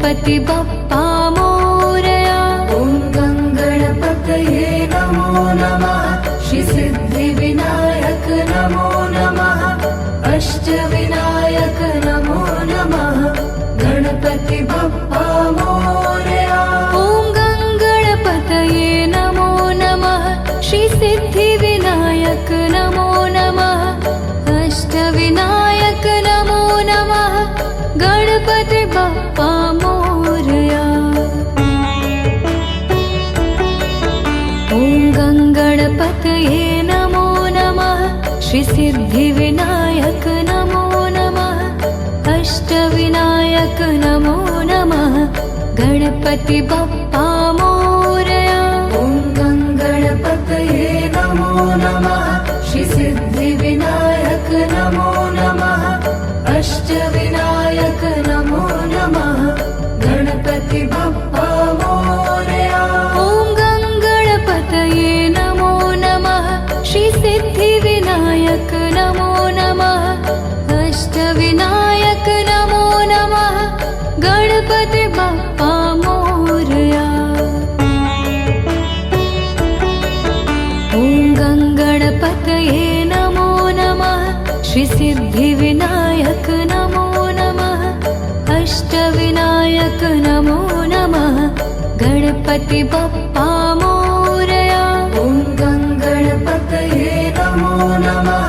गणपति बप्पा मोरया। ॐ गणपतये नमो नमः। श्री सिद्धिविनायक नमो नमः। अष्टविनायक नमो नमः। गणपति बप्पा मोरया। ॐ गणपतये नमो नमः। श्री सिद्धिविनायक नमो नमः। अष्टविनायक नमो नमः। गणपति बप्पा मोरया। ॐ गणपतये नमो नमः। श्री सिद्धिविनायक नमो नमः। अष्टविनायक नमो नमः। गणपति बप्पा मोरया। ॐ गणपतये नमो नमः। श्री सिद्धिविनायक नमो नमः। अष्टविनायक नमो नमः। गणपति बप्पा मोरया। ॐ गणपतये नमो नमः। श्री सिद्धिविनायक नमो नमः। अष्टविनायक नमो नमः। गणपति बप्पा मोरया। ॐ गणपतये नमो नमः। श्री सिद्धिविनायक नमो नमः। अष्टविनायक नमो नमः। गणपति बप्पा मोरया। ॐ गणपतये नमो नमः।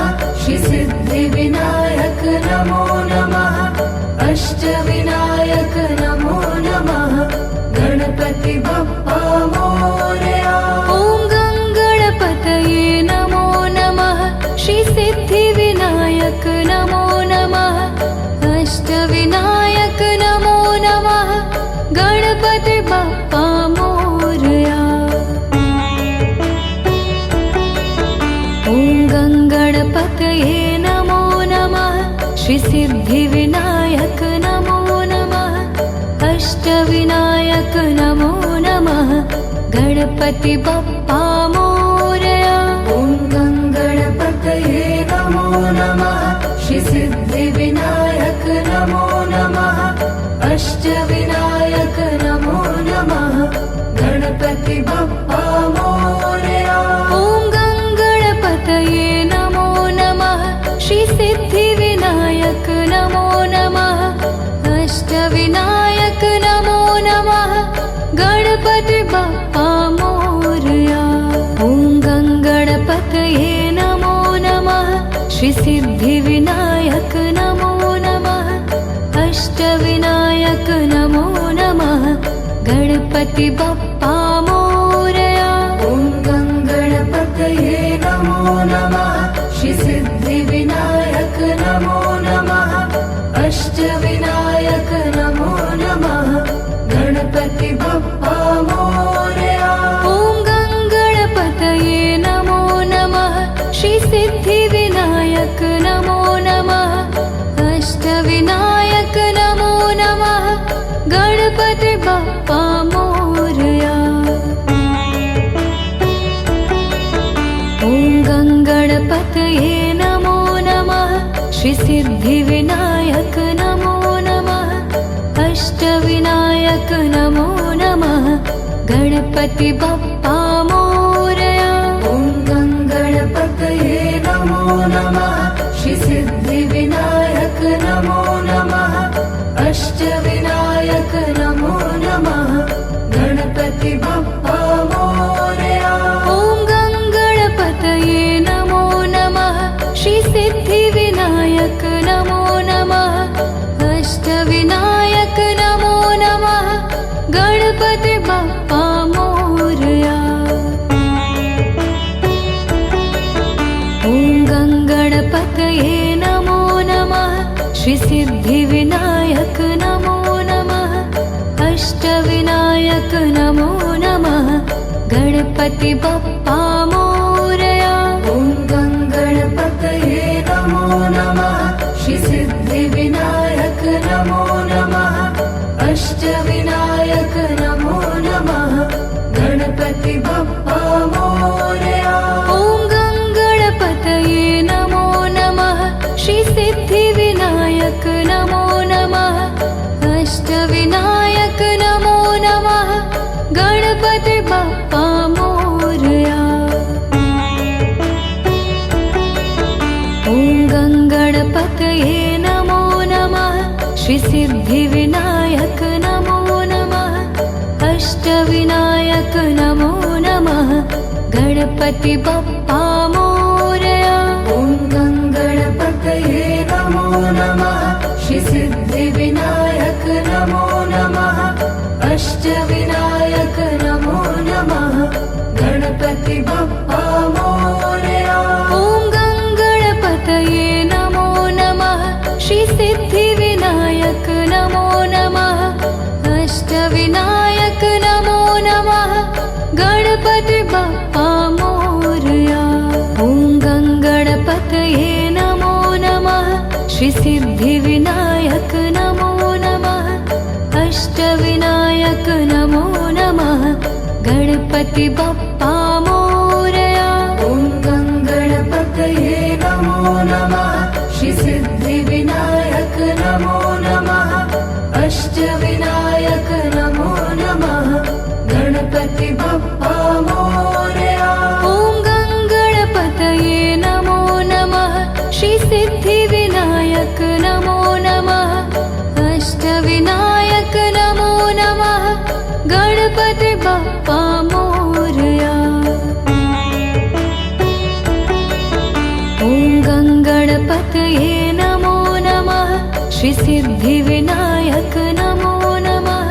श्री सिद्धिविनायक नमो नमः। अष्टविनायक नमो नमः। गणपति बप्पा मोरया। ॐ गणपतये नमो नमः। श्री सिद्धिविनायक नमो नमः। अष्टविनायक नमो नमः। गणपति बप्पा मोरया। ॐ गणपतये नमो नमः। श्री सिद्धिविनायक नमो नमः। अष्टविनायक नमो नमः। गणपति बप्पा मोरया। ॐ गणपतये नमो नमः। श्री सिद्धिविनायक नमो नमः। अष्टविनायक नमो नमः। गणपति बप्पा मोरया। ॐ गणपतये नमो नमः। श्री सिद्धिविनायक नमो नमः। अष्टविनायक नमो नमः। गणपति बप्पा मोरया। ॐ गणपतये नमो नमः। श्री सिद्धिविनायक नमो नमः। अष्टविनायक नमो नमः। गणपति बप्पा मोरया। ॐ गणपतये नमो नमः। श्री सिद्धिविनायक नमो नमः। अष्टविनायक नमो नमः। गणपति बप्पा मोरया। ॐ गणपतये नमो नमः। श्री सिद्धिविनायक नमो नमः। अष्टविनायक नमो नमः। गणपति बप्पा मोरया। ॐ गणपतये नमो नमः। श्री सिद्धिविनायक नमो नमः। अष्टविनायक नमो नमः। गणपति बप्पा मोरया। ॐ गणपतये नमो नमः। श्री सिद्धिविनायक नमो नमः। अष्टविनायक नमो नमः। गणपति बप्पा मोरया। ॐ गणपतये नमो नमः। श्री सिद्धिविनायक नमो नमः। अष्टविनायक नमो नमः। गणपति बप्पा मोरया। ॐ गणपतये नमो नमः। श्री सिद्धिविनायक नमो नमः। अष्टविनायक नमो नमः। गणपति बप्पा मोरया। ॐ गणपतये नमो नमः। श्री सिद्धिविनायक नमो नमः। अष्टविनायक नमो नमः। गणपति बप्पा मोरया। ॐ गणपतये नमो नमः। श्री सिद्धिविनायक नमो नमः। अष्टविनायक श्रीसिद्धिविनायक नमो नमः अष्टविनायक नमो नमः गणपति बप्पा मोरया ॐ गणपतये नमो नमः श्रीसिद्धिविनायक नमो नमः अष्टविनायक नमो नमः गणपति बप्पा मोरया ॐ गणपतये नमो नमः श्रीसिद्धिविनायक नमो नमः अष्टविनायक नमो नमः गणपति बप्पा मोरया ॐ गणपतये नमो नमः श्रीसिद्धिविनायक नमो नमः अष्टविनायक नमो नमः गणपति बप्पा मोरया ॐ गणपतये नमो नमः श्रीसिद्धिविनायक नमो नमः अष्टविनायक नमो नमः गणपति बप्पा मोरया ॐ गणपतये नमो नमः श्रीसिद्धिविनायक नमो नमः अष्टविनायक नमो नमः गणपति बप्पा मोरया ॐ गणपतये नमो नमः श्रीसिद्धिविनायक नमो नमः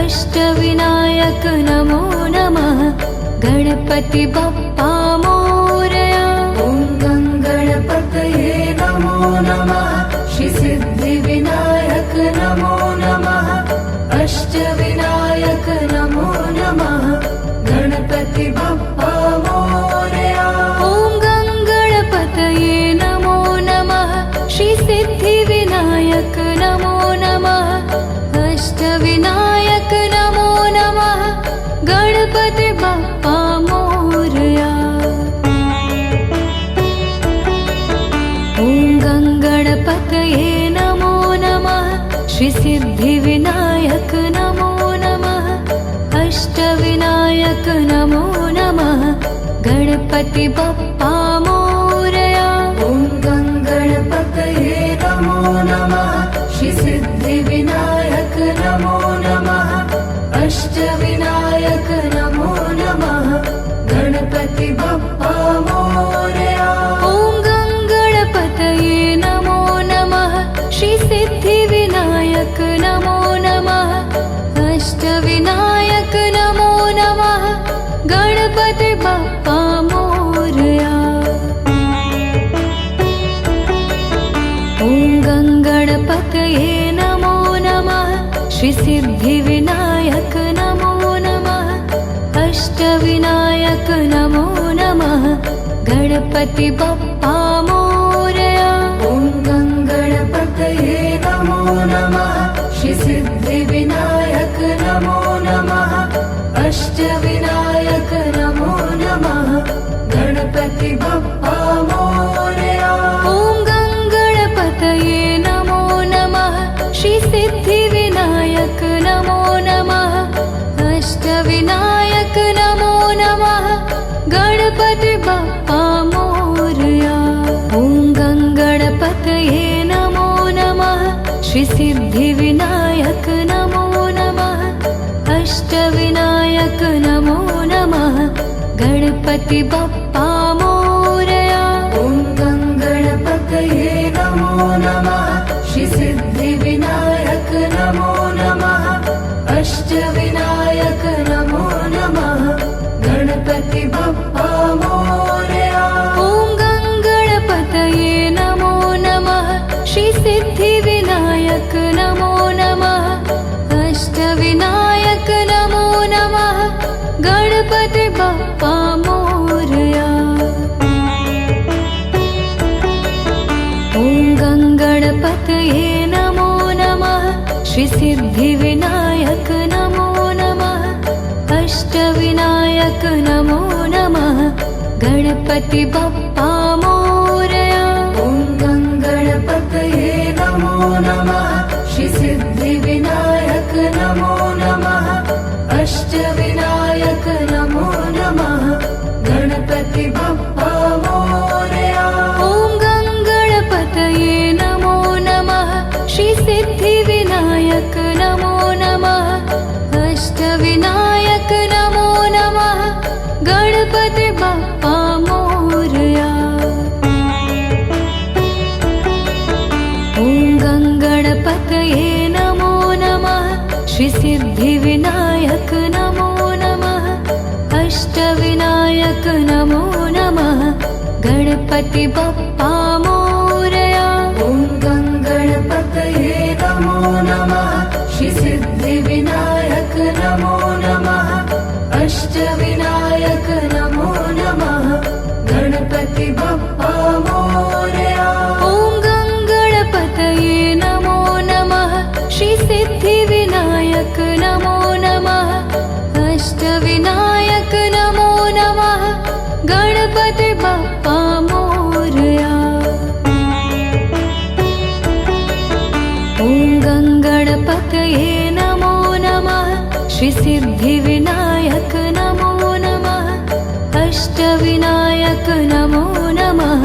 अष्टविनायक नमो नमः गणपति बप्पा मोरया ॐ गणपतये नमो नमः श्रीसिद्धिविनायक नमो नमः अष्टविनायक नमो नमः गणपति बप्पा मोरया ॐ गणपतये नमो नमः श्रीसिद्धिविनायक नमो नमः अष्टविनायक नमो नमः गणपति बप्पा मोरया ॐ गणपतये नमो नमः श्रीसिद्धिविनायक नमो नमः अष्टविनायक नमो नमः गणपति बप्पा मोरया ॐ गणपतये नमो नमः श्रीसिद्धिविनायक नमो नमः अष्टविनायक नमो नमः गणपति बप्पा मोरया ॐ गणपतये नमो नमः श्रीसिद्धिविनायक नमो नमः अष्टविनायक नमो नमः गणपति बप्पा मोरया ॐ गणपतये नमो नमः श्रीसिद्धिविनायक नमो नमः अष्टविनायक नमो नमः गणपति बप्पा मोरया ॐ गणपतये नमो नमः श्रीसिद्धिविनायक नमो नमः अष्टविनायक नमो नमः गणपति बप्पा मोरया ॐ गणपतये नमो नमः श्रीसिद्धिविनायक नमो नमः अष्टविनायक नमो नमः गणपति बप्पा मोरया ॐ गणपतये नमो नमः श्रीसिद्धिविनायक नमो नमः अष्टविनायक नमो नमः गणपति बप्पा मोरया ॐ गणपतये नमो नमः श्रीसिद्धिविनायक नमो नमः अष्टविनायक नमो नमः गणपति बप्पा मोरया ॐ गणपतये नमो नमः श्रीसिद्धिविनायक नमो नमः अष्टविनायक नमो नमः गणपति बप्पा मोरया ॐ गणपतये नमो नमः श्रीसिद्धिविनायक नमो नमः अष्टविनायक नमो नमः गणपति बप्पा मोरया ॐ गणपतये नमो नमः श्रीसिद्धिविनायक नमो नमः अष्टविनायक नमो नमः गणपति बप्पा मोरया ॐ गणपतये नमो नमः श्रीसिद्धि गणपति बाप्पा मोरया। ॐ गङ्गणपतये नमो नमः। श्री सिद्धिविनायक नमो नमः। अष्टविनायक नमो नमः। गणपति बाप्पा मोरया। ॐ गङ्गणपतये नमो नमः। श्री सिद्धिविनायक नमो नमः। अष्टविनायक नमो नमः। गणपति बाप्पा मोरया। ॐ गङ्गणपतये नमो नमः। श्री सिद्धिविनायक नमो नमः। अष्टविनायक नमो नमः। गणपति बाप्पा मोरया। ॐ गङ्गणपतये नमो नमः। श्री सिद्धिविनायक नमो नमः। अष्टविनायक नमो नमः।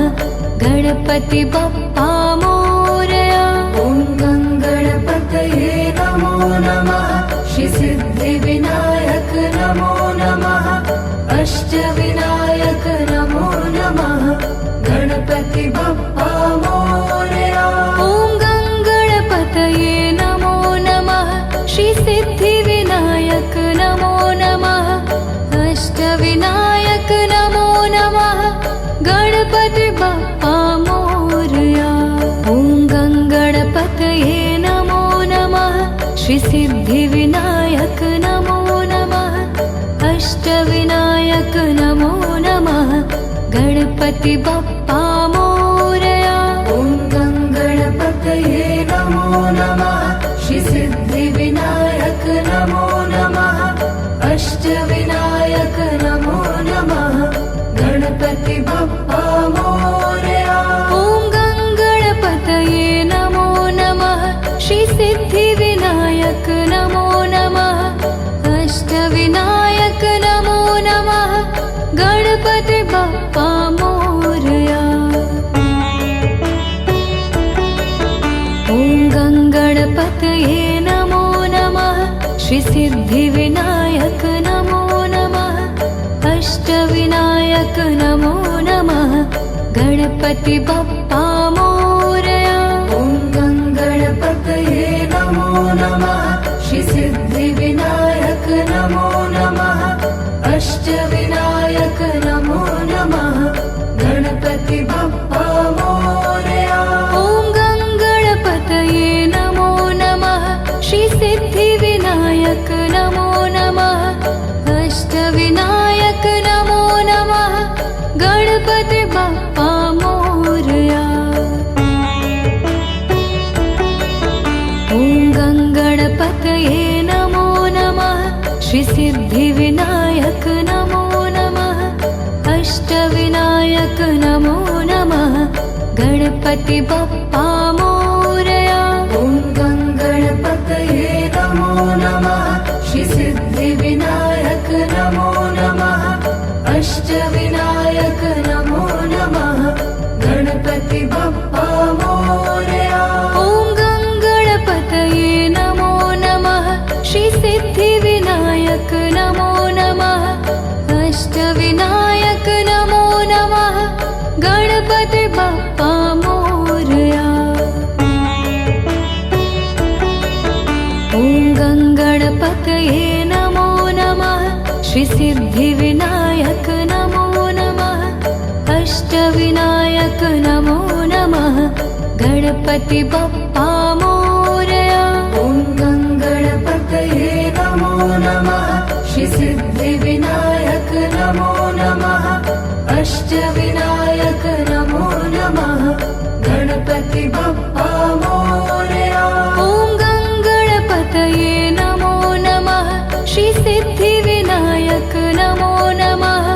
गणपति बाप्पा मोरया। ॐ गङ्गणपतये नमो नमः। श्री सिद्धिविनायक नमो नमः। अष्टविनायक नमो नमः। गणपति बाप्पा मोरया। ॐ गङ्गणपतये नमो नमः। श्री सिद्धिविनायक नमो नमः। अष्टविनायक नमो नमः। गणपति बाप्पा मोरया। ॐ गङ्गणपतये नमो नमः। श्री सिद्धिविनायक नमो नमः। अष्टविनायक नमो नमः। गणपति बाप्पा मोरया। ॐ गङ्गणपतये नमो नमः। श्री सिद्धिविनायक नमो नमः। अष्टविनायक नमो नमः। गणपति बाप्पा मोरया। ॐ गङ्गणपतये नमो नमः। श्री सिद्धिविनायक नमो नमः। अष्टविनायक नमो नमः। गणपति बाप्पा मोरया। ॐ गङ्गणपतये नमो नमः। श्री सिद्धिविनायक नमो नमः। अष्टविनायक नमो नमः। गणपति बाप्पा मोरया। ॐ गङ्गणपतये नमो नमः। श्री सिद्धिविनायक नमो नमः। अष्टविनायक नमो नमः। गणपति बाप्पा मोरया। ॐ गङ्गणपतये नमो नमः। श्री सिद्धिविनायक नमो नमः। अष्टविनायक नमो नमः। गणपति बाप्पा मोरया। ॐ गङ्गणपतये नमो नमः। श्री सिद्धिविनायक नमो नमः। अष्टविनायक नमो नमः। गणपति बाप्पा मोरया। ॐ गङ्गणपतये नमो नमः। श्री सिद्धिविनायक नमो नमः। अष्टविनायक नमो नमः। गणपति बाप्पा मोरया। ॐ गङ्गणपतये नमो नमः। श्री सिद्धिविनायक नमो नमः। अष्टविनायक नमो नमः। गणपति बाप्पा मोरया। ॐ गङ्गणपतये नमो नमः। श्री सिद्धिविनायक नमो नमः। अष्टविनायक नमो नमः। गणपति बाप्पा मोरया। ॐ गङ्गणपतये नमो नमः। श्री सिद्धिविनायक नमो नमः। अष्टविनायक नमो नमः। गणपति बाप्पा मोरया। ॐ गङ्गणपतये नमो नमः। श्री सिद्धिविनायक नमो नमः।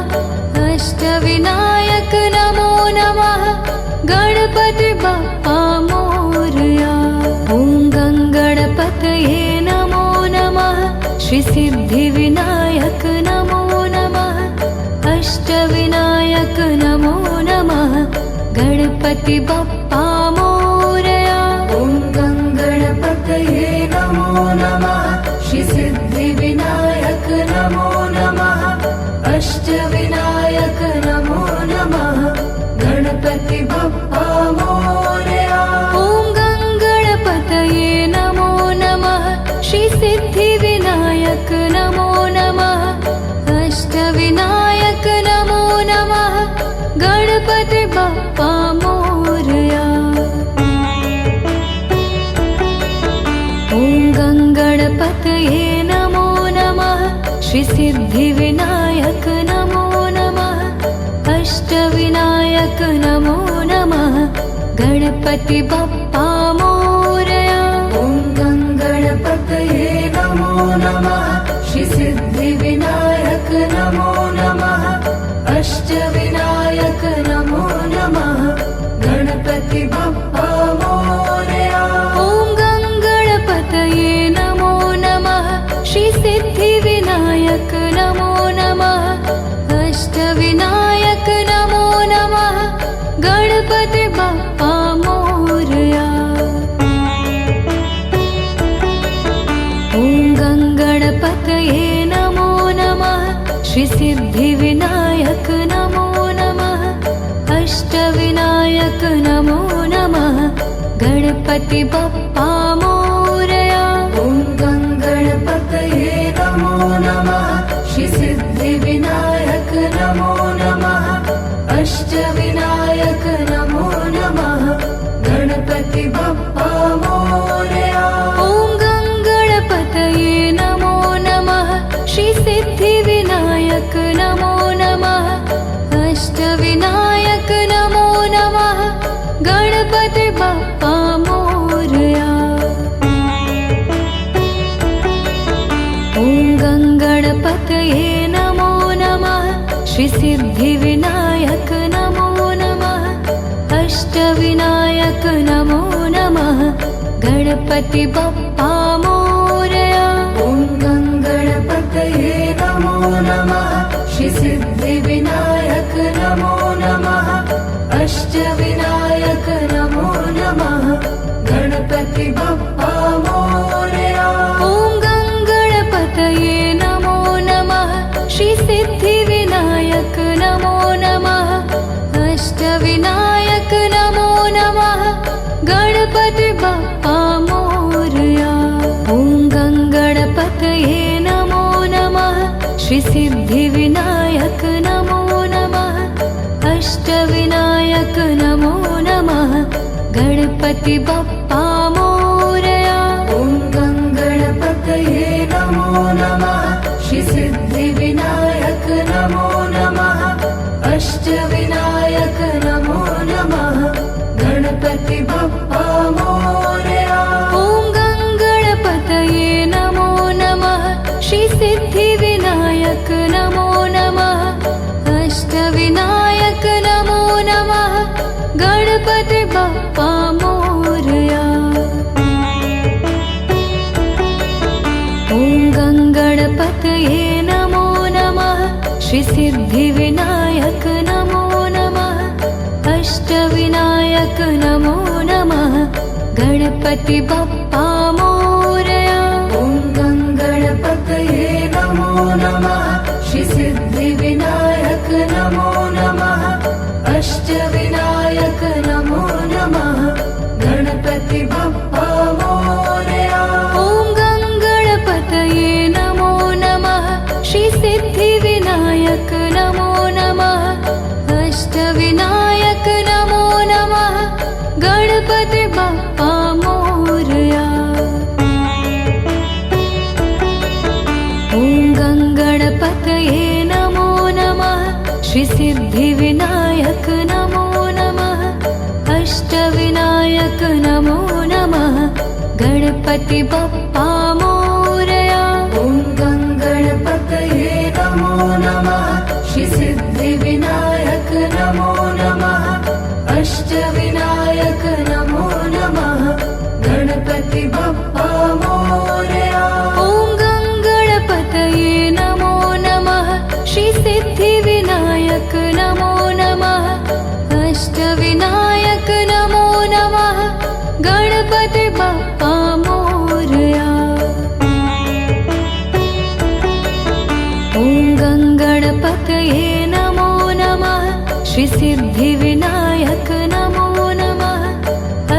अष्टविनायक नमो नमः। गणपति बाप्पा मोरया। ॐ गङ्गणपतये नमो नमः। श्री सिद्धिविनायक नमो नमः। अष्टविनायक नमो नमः। गणपति बाप्पा मोरया। ॐ गङ्गणपतये नमो नमः। श्री सिद्धिविनायक नमो नमः। अष्टविनायक गणपति बप्पा मोरया। ॐ गणपतये नमो नमः। श्री सिद्धिविनायक नमो नमः। अष्टविनायक नमो नमः। गणपति बप्पा मोरया। ॐ गणपतये नमो नमः। श्री सिद्धिविनायक नमो नमः। अष्टविनायक नमो नमः। गणपति बप्पा मोरया। ॐ गणपतये नमो नमः। श्री सिद्धिविनायक नमो नमः। अष्टविनायक नमो नमः। गणपति बप्पा मोरया। ॐ गणपतये नमो नमः। श्री सिद्धिविनायक नमो नमः। अष्टविनायक नमो नमः। गणपति बप्पा मोरया। ॐ गणपतये नमो नमः। श्री सिद्धिविनायक नमो नमः। अष्टविनायक नमो नमः। गणपति बप्पा मोरया। ॐ गणपतये नमो नमः। श्री सिद्धिविनायक नमो नमः। अष्टविनायक नमो नमः। गणपति बप्पा मोरया। ॐ गणपतये नमो नमः। श्री सिद्धिविनायक नमो नमः। अष्टविनायक नमो नमः। गणपति बप्पा मोरया। ॐ गणपतये नमो नमः। श्री सिद्धिविनायक नमो नमः। अष्टविनायक नमो नमः। गणपति बप्पा मोरया। ॐ गणपतये नमो नमः। श्री सिद्धिविनायक नमो नमः। अष्टविनायक नमो नमः। गणपति बप्पा मोरया। ॐ गणपतये नमो नमः। श्री सिद्धिविनायक नमो नमः। अष्टविनायक नमो नमः। गणपति बप्पा मोरया। ॐ गणपतये नमो नमः। श्री सिद्धिविनायक नमो नमः। अष्टविनायक नमो नमः। गणपति बप्पा मोरया। ॐ गणपतये नमो नमः। श्री सिद्धिविनायक नमो नमः। अष्टविनायक नमो नमः। गणपति बप्पा मोरया। ॐ गणपतये नमो नमः। श्री सिद्धिविनायक नमो नमः। अष्टविनायक नमो नमः। गणपति बप्पा मोरया। ॐ गणपतये नमो नमः। श्री सिद्धिविनायक नमो नमः। अष्टविनायक नमो नमः। गणपति बप्पा मोरया। ॐ गणपतये नमो नमः। श्री सिद्धिविनायक नमो नमः। अष्टविनायक नमो नमः। गणपति बप्पा मोरया। ॐ गणपतये नमो नमः। श्री सिद्धिविनायक नमो नमः। अष्टविनायक नमो नमः। गणपति बप्पा मोरया। ॐ गणपतये नमो नमः। श्री सिद्धिविनायक नमो नमः। अष्टविनायक नमो नमः। गणपति बप्पा मोरया। ॐ गणपतये नमो नमः। श्री सिद्धिविनायक नमो नमः।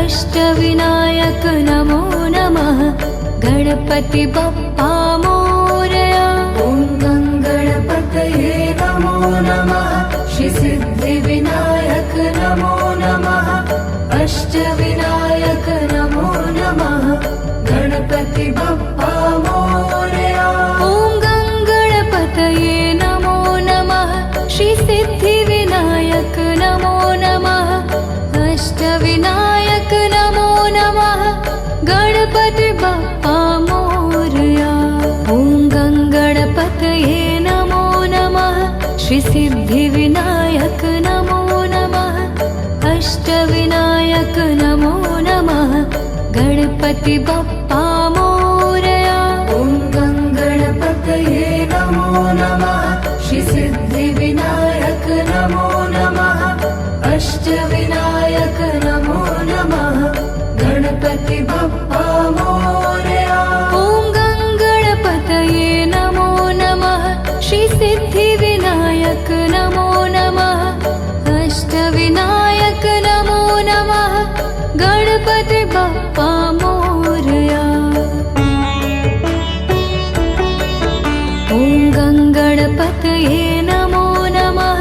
अष्टविनायक नमो नमः। गणपति बप्पा मोरया। ॐ गणपतये नमो नमः। श्री सिद्धिविनायक नमो नमः। अष्टविनायक नमो नमः। गणपति बप्पा मोरया। ॐ गणपतये नमो नमः। श्री सिद्धिविनायक नमो नमः। अष्टविनायक श्रीसिद्धिविनायक नमो नमः अष्टविनायक नमो नमः गणपति बप्पा मोरया ॐ गणपतये नमो नमः श्रीसिद्धिविनायक नमो नमः अष्टविनायक नमो नमः गणपति बप्पा मोरया ॐ गणपतये नमो नमः श्रीसिद्धिविनायक नमो नमः अष्टविनायक नमो नमः गणपति बप्पा मोरया ॐ गणपतये नमो नमः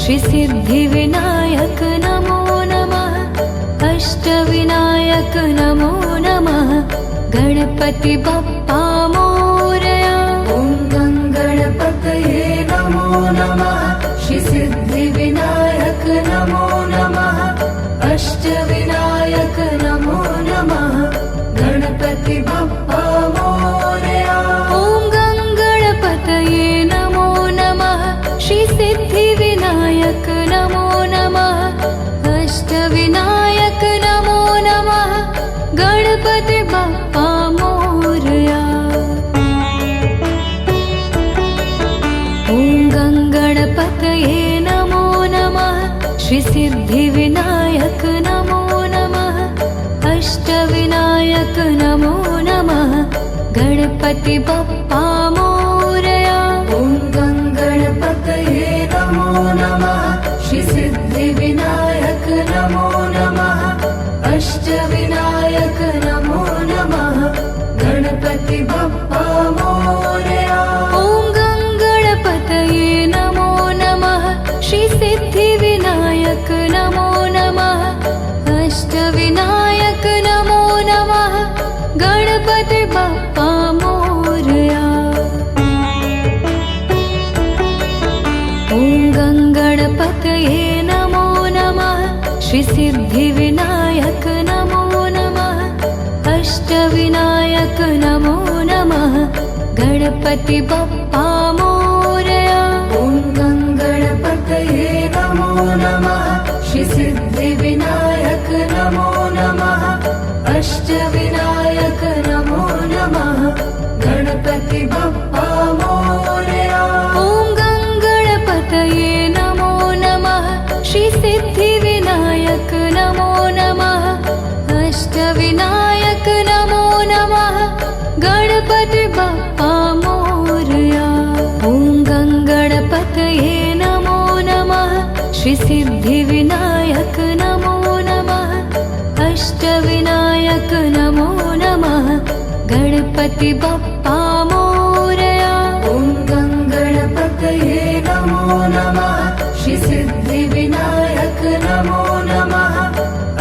श्रीसिद्धिविनायक नमो नमः अष्टविनायक नमो नमः गणपति बप्पा मोरया ॐ गणपतये नमो नमः श्रीसिद्धिविनायक नमो नमः अष्टविनायक नमो नमः गणपति बप्पा मोरया ॐ गणपतये नमो नमः श्रीसिद्धिविनायक नमो नमः अष्टविनायक नमो नमः गणपति बप्पा मोरया ॐ गणपतये नमो नमः श्रीसिद्धिविनायक नमो नमः अष्टविनायक नमो नमः गणपति बप्पा मोरया ॐ गणपतये नमो नमः श्रीसिद्धिविनायक नमो नमः अष्टविनायक नमो नमः गणपति बप्पा मोरया ॐ गणपतये नमो नमः श्रीसिद्धिविनायक नमो नमः अष्टविनायक नमो नमः गणपति बप्पा मोरया ॐ गणपतये नमो नमः श्रीसिद्धिविनायक नमो नमः अष्टविनायक नमो नमः गणपति बप्पा मोरया ॐ गणपतये नमो नमः श्रीसिद्धिविनायक नमो नमः अष्टविनायक नमो नमः गणपति बप्पा मोरया ॐ गणपतये नमो नमः श्रीसिद्धिविनायक नमो नमः अष्टविनायक नमो नमः गणपति बप्पा मोरया ॐ गणपतये नमो नमः श्रीसिद्धिविनायक नमो नमः अष्टविनायक नमो नमः गणपति बप्पा मोरया ॐ गणपतये नमो नमः श्रीसिद्धिविनायक नमो नमः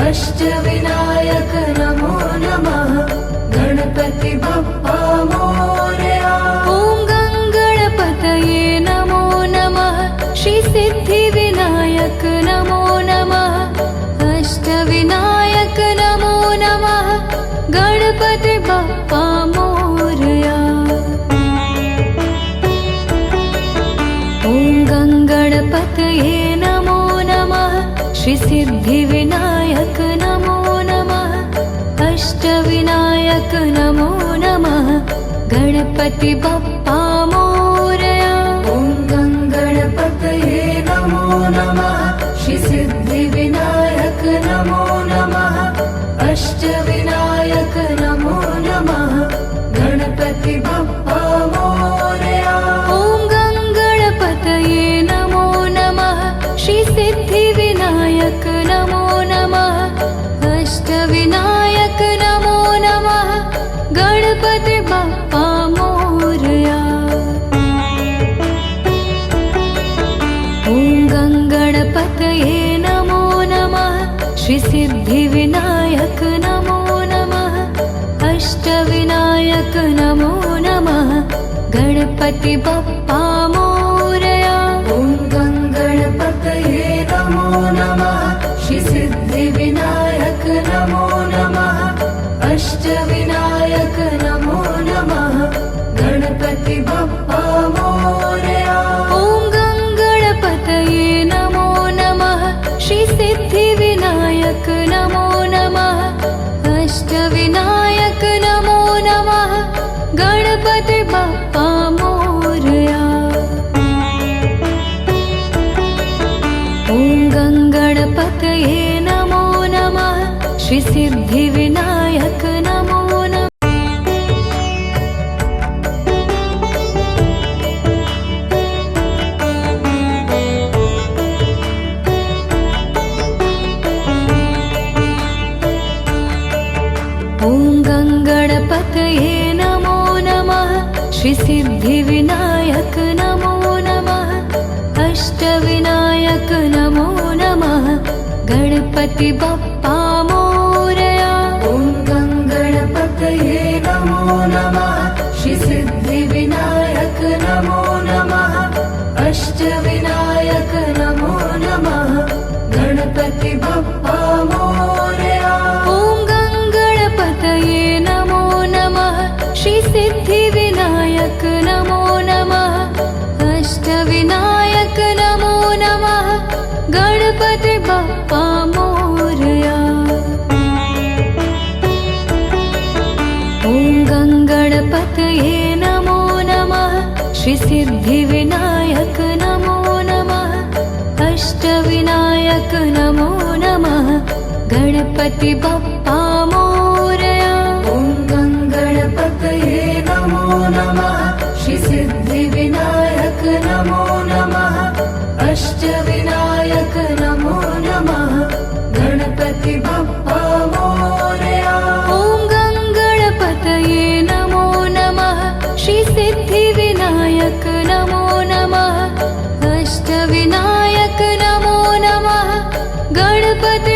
अष्टविनायक नमो नमः गणपति बप्पा मोरया ॐ गणपतये नमो नमः श्रीसिद्धिविनायक नमो नमः अष्टविनायक नमो नमः गणपति बप्पा मोरया ॐ गणपतये नमो नमः श्रीसिद्धिविनायक नमो नमः अष्टविनायक नमो नमः गणपति बप्पा मोरया ॐ गणपतये नमो नमः श्रीसिद्धिविनायक नमो नमः अष्टविनायक नमो नमः गणपति बप्पा मोरया ॐ गणपतये नमो नमः श्रीसिद्धिविनायक नमो नमः अष्टविनायक नमो नमः गणपति बप्पा मोरया ॐ गणपतये नमो नमः श्रीसिद्धिविनायक नमो नमः अष्टविनायक नमो नमः गणपति बप्पा मोरया ॐ गणपतये नमो नमः श्रीसिद्धिविनायक नमो नमः अष्टविनायक नमो नमः गणपति बप्पा मोरया ॐ गणपतये ॐ गङ्गणपतये नमो नमः श्रीसिद्धिविनायक नमो नमः ॐ गङ्गणपतये नमो नमः श्रीसिद्धिविनायक नमो नमः अष्टविनायक नमो नमः गणपति बप्पा मोरया ॐ गङ्गणपतये नमो नमः श्रीसिद्धिविनायक नमो नमः अष्टविनायक नमो नमः गणपति बप्पा मोरया ॐ गङ्गणपतये नमो नमः श्रीसिद्धिविनायक नमो नमः अष्टविनायक नमो नमः गणपति बप्पा मोरया ॐ गङ्गणपतये नमो नमः श्रीसिद्धिविनायक नमो नमः अष्टविनायक नमो नमः गणपति बप्पा मोरया ॐ गङ्गणपतये नमो नमः श्रीसिद्धिविनायक नमो नमः अष्टविनायक नमो नमः गणपति बप्पा मोरया ॐ गङ्गणपतये नमो नमः श्रीसिद्धिविनायक नमो नमः अष्टविनायक नमो नमः गणपति